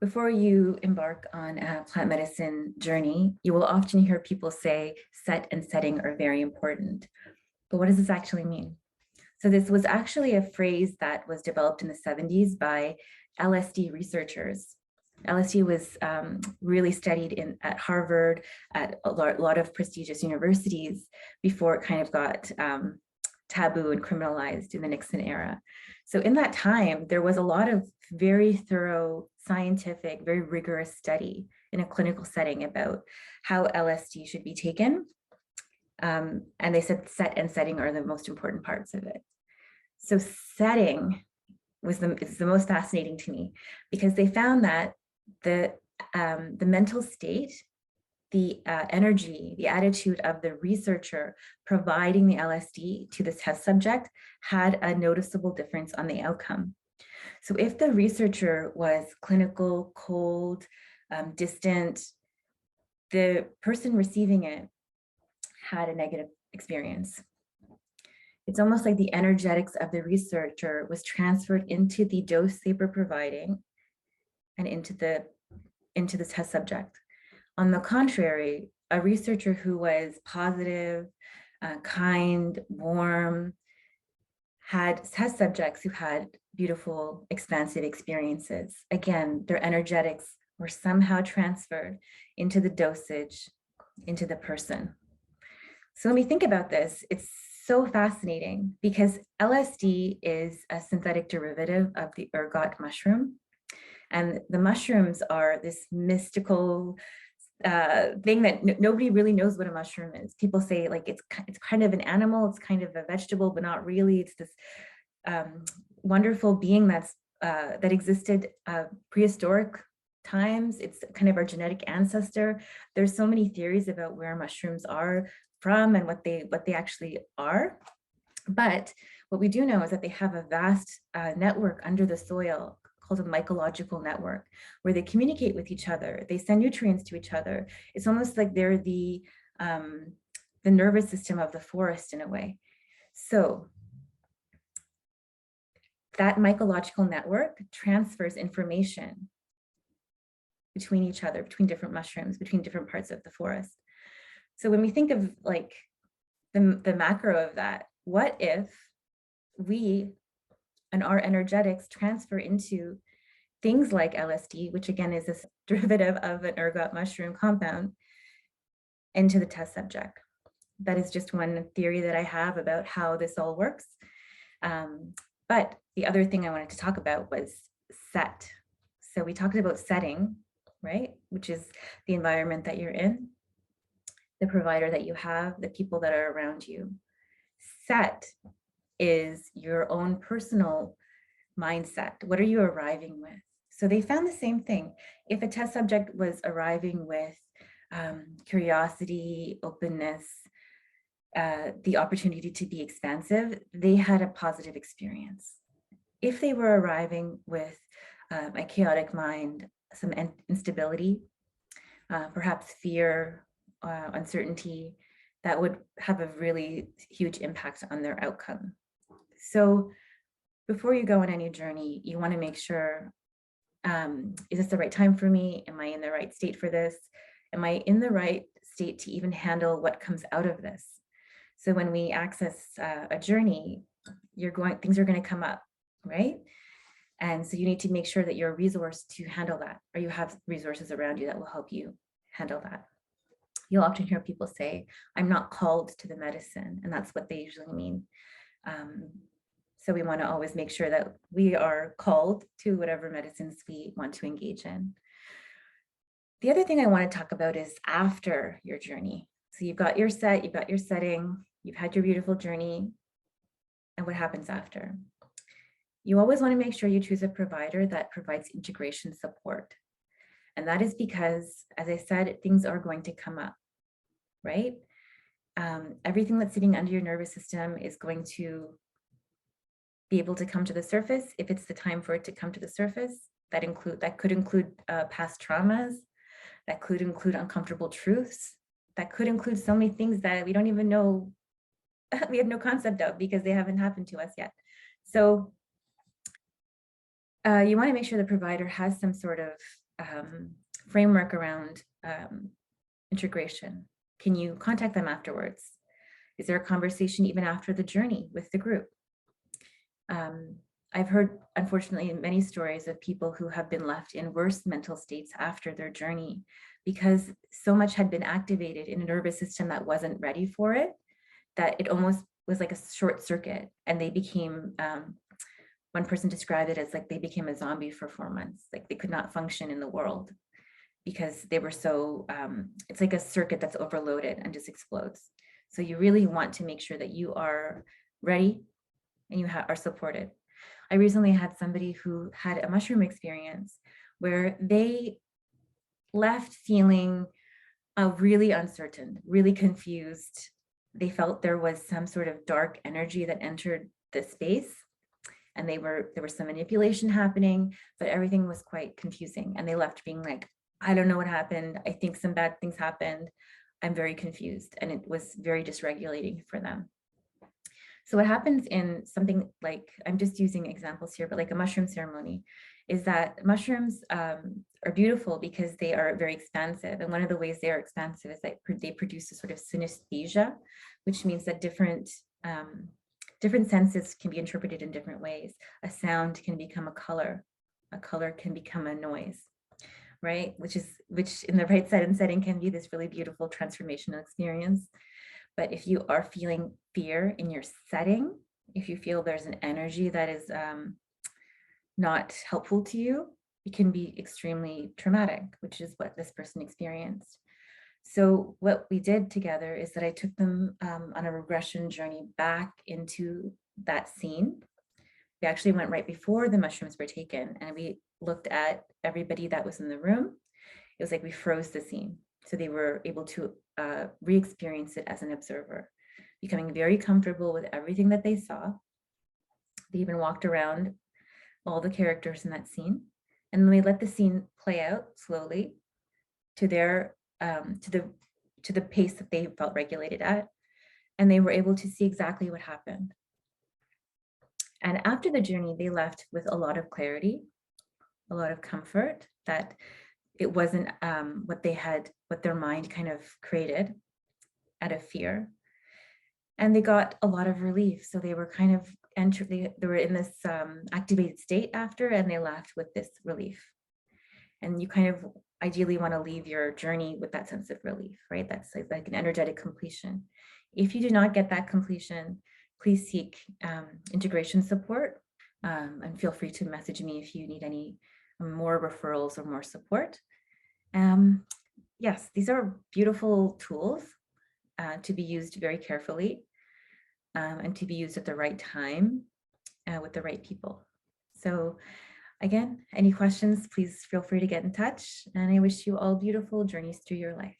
Before you embark on a plant medicine journey, you will often hear people say set and setting are very important. But what does this actually mean? So this was actually a phrase that was developed in the 70s by LSD researchers. LSD was really studied at Harvard, at a lot of prestigious universities before it kind of got taboo and criminalized in the Nixon era. So in that time, there was a lot of very thorough, scientific, very rigorous study in a clinical setting about how LSD should be taken. And they said set and setting are the most important parts of it. So setting is the most fascinating to me, because they found that the mental state, the energy, the attitude of the researcher providing the LSD to the test subject had a noticeable difference on the outcome. So if the researcher was clinical, cold, distant, the person receiving it had a negative experience. It's almost like the energetics of the researcher was transferred into the dose they were providing and into the test subject. On the contrary, a researcher who was positive, kind, warm, had test subjects who had beautiful, expansive experiences. Again, their energetics were somehow transferred into the dosage, into the person. So when we think about this, it's so fascinating because LSD is a synthetic derivative of the ergot mushroom. And the mushrooms are this mystical thing that nobody really knows what a mushroom is. People say like it's kind of an animal, it's kind of a vegetable, but not really. It's this wonderful being that existed prehistoric times. It's kind of our genetic ancestor. There's so many theories about where mushrooms are from and what they actually are. But what we do know is that they have a vast network under the soil called a mycological network, where they communicate with each other. They send nutrients to each other. It's almost like they're the nervous system of the forest in a way. So that mycological network transfers information between each other, between different mushrooms, between different parts of the forest. So when we think of like the macro of that, what if we and our energetics transfer into things like LSD, which again is this derivative of an ergot mushroom compound, into the test subject? That is just one theory that I have about how this all works. But the other thing I wanted to talk about was set. So we talked about setting, right? Which is the environment that you're in, the provider that you have, the people that are around you. Set is your own personal mindset. What are you arriving with? So they found the same thing. If a test subject was arriving with curiosity, openness, the opportunity to be expansive, they had a positive experience. If they were arriving with a chaotic mind, some instability, perhaps fear, uncertainty, that would have a really huge impact on their outcome. So before you go on any journey, you want to make sure, is this the right time for me? Am I in the right state for this? Am I in the right state to even handle what comes out of this? So when we access a journey, things are going to come up, right? And so you need to make sure that you're resourced to handle that, or you have resources around you that will help you handle that. You'll often hear people say, I'm not called to the medicine, and that's what they usually mean. So we want to always make sure that we are called to whatever medicines we want to engage in. The other thing I want to talk about is after your journey. So you've got your set, you've got your setting, you've had your beautiful journey, and what happens after? You always want to make sure you choose a provider that provides integration support. And that is because, as I said, things are going to come up, right? Everything that's sitting under your nervous system is going to be able to come to the surface if it's the time for it to come to the surface. That could include past traumas, that could include uncomfortable truths, that could include so many things that we don't even know, we have no concept of because they haven't happened to us yet. So you want to make sure the provider has some sort of framework around integration? Can you contact them afterwards? Is there a conversation even after the journey with the group? I've heard, unfortunately, many stories of people who have been left in worse mental states after their journey because so much had been activated in a nervous system that wasn't ready for it, that it almost was like a short circuit, and they became, one person described it as like they became a zombie for 4 months, like they could not function in the world because they were so, it's like a circuit that's overloaded and just explodes. So you really want to make sure that you are ready and you are supported. I recently had somebody who had a mushroom experience where they left feeling really uncertain, really confused. They felt there was some sort of dark energy that entered the space, and there was some manipulation happening, but everything was quite confusing. And they left being like, I don't know what happened. I think some bad things happened. I'm very confused. And it was very dysregulating for them. So what happens in something like, I'm just using examples here, but like a mushroom ceremony, is that mushrooms are beautiful because they are very expansive. And one of the ways they are expansive is that they produce a sort of synesthesia, which means that different senses can be interpreted in different ways. A sound can become a color can become a noise, right? Which in the right set and setting can be this really beautiful transformational experience. But if you are feeling fear in your setting, if you feel there's an energy that is not helpful to you, it can be extremely traumatic, which is what this person experienced. So what we did together is that I took them on a regression journey back into that scene. We actually went right before the mushrooms were taken, and we looked at everybody that was in the room. It was like we froze the scene. So they were able to re-experience it as an observer, becoming very comfortable with everything that they saw. They even walked around all the characters in that scene, and then they let the scene play out slowly to their to the pace that they felt regulated at, and they were able to see exactly what happened. And after the journey, they left with a lot of clarity, a lot of comfort that it wasn't what their mind kind of created out of fear. And they got a lot of relief. So they were kind of they were in this activated state after, and they left with this relief. And you kind of ideally want to leave your journey with that sense of relief, right? That's like an energetic completion. If you do not get that completion, please seek integration support, and feel free to message me if you need any more referrals or more support. Yes, these are beautiful tools to be used very carefully, and to be used at the right time with the right people. So again, any questions, please feel free to get in touch. And I wish you all beautiful journeys through your life.